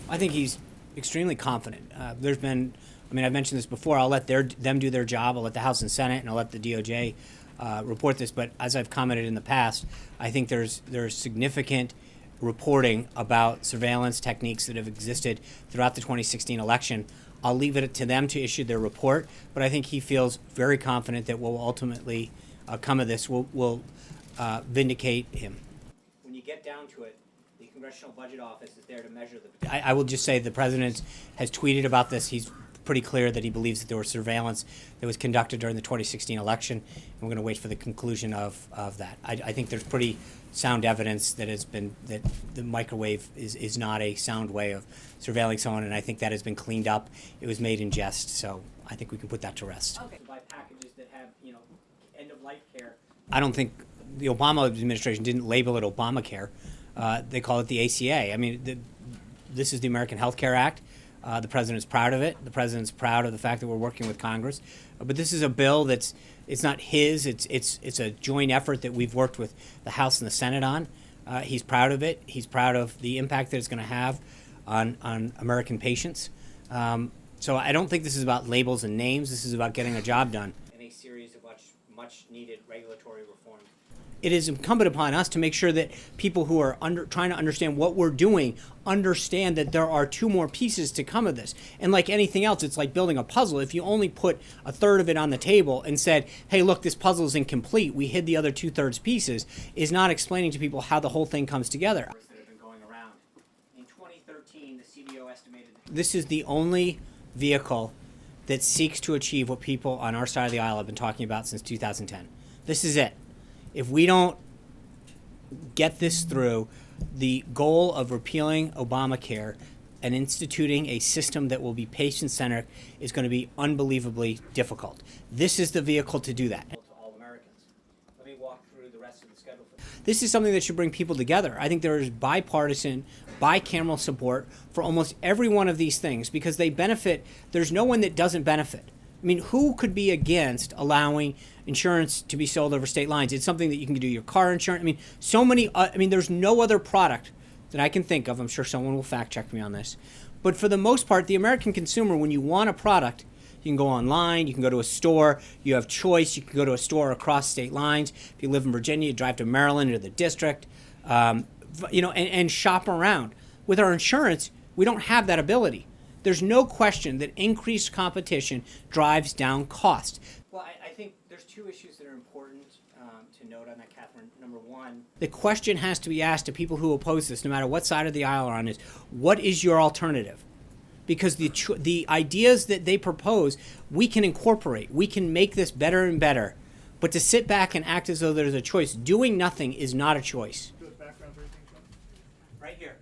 I think he's extremely confident. I've mentioned this before. I'll let them do their job. I'll let the House and Senate, and I'll let the DOJ report this. But as I've commented in the past, I think there's significant reporting about surveillance techniques that have existed throughout the 2016 election. I'll leave it to them to issue their report, but I think he feels very confident that what will ultimately come of this will vindicate him. When you get down to it, the Congressional Budget Office is there to measure the... I will just say the President has tweeted about this. He's pretty clear that he believes that there was surveillance that was conducted during the 2016 election, and we're going to wait for the conclusion of that. I think there's pretty sound evidence that that the microwave is not a sound way of surveilling someone, and I think that has been cleaned up. It was made in jest, so I think we can put that to rest. Okay. Buy packages that have, end-of-life care. I don't think the Obama administration didn't label it Obamacare. They call it the ACA. I mean, this is the American Health Care Act. The president's proud of it. The president's proud of the fact that we're working with Congress. But this is a bill it's not his. It's a joint effort that we've worked with the House and the Senate on. He's proud of it. He's proud of the impact that it's going to have on American patients. So I don't think this is about labels and names. This is about getting a job done. In a series of much needed regulatory reforms. It is incumbent upon us to make sure that people who are trying to understand what we're doing understand that there are two more pieces to come of this. And like anything else, it's like building a puzzle. If you only put a third of it on the table and said, hey, look, this puzzle is incomplete, we hid the other 2/3 pieces, is not explaining to people how the whole thing comes together. That have been going around. In 2013, the CBO estimated this is the only vehicle that seeks to achieve what people on our side of the aisle have been talking about since 2010. This is it. If we don't get this through, the goal of repealing Obamacare and instituting a system that will be patient-centered is going to be unbelievably difficult. This is the vehicle to do that. To all Americans. Let me walk through the rest of the schedule. This is something that should bring people together. I think there is bipartisan, bicameral support for almost every one of these things because they benefit. There's no one that doesn't benefit. I mean, who could be against allowing insurance to be sold over state lines? It's something that you can do your car insurance. I mean, there's no other product that I can think of. I'm sure someone will fact check me on this. But for the most part, the American consumer, when you want a product, you can go online, you can go to a store, you have choice, you can go to a store across state lines. If you live in Virginia, you drive to Maryland or the district, and shop around. With our insurance, we don't have that ability. There's no question that increased competition drives down cost. Well, I think there's two issues that are important to note on that, Catherine. Number one, the question has to be asked to people who oppose this, no matter what side of the aisle are on, is what is your alternative? Because the ideas that they propose, we can incorporate. We can make this better and better. But to sit back and act as though there's a choice, doing nothing is not a choice. Right here.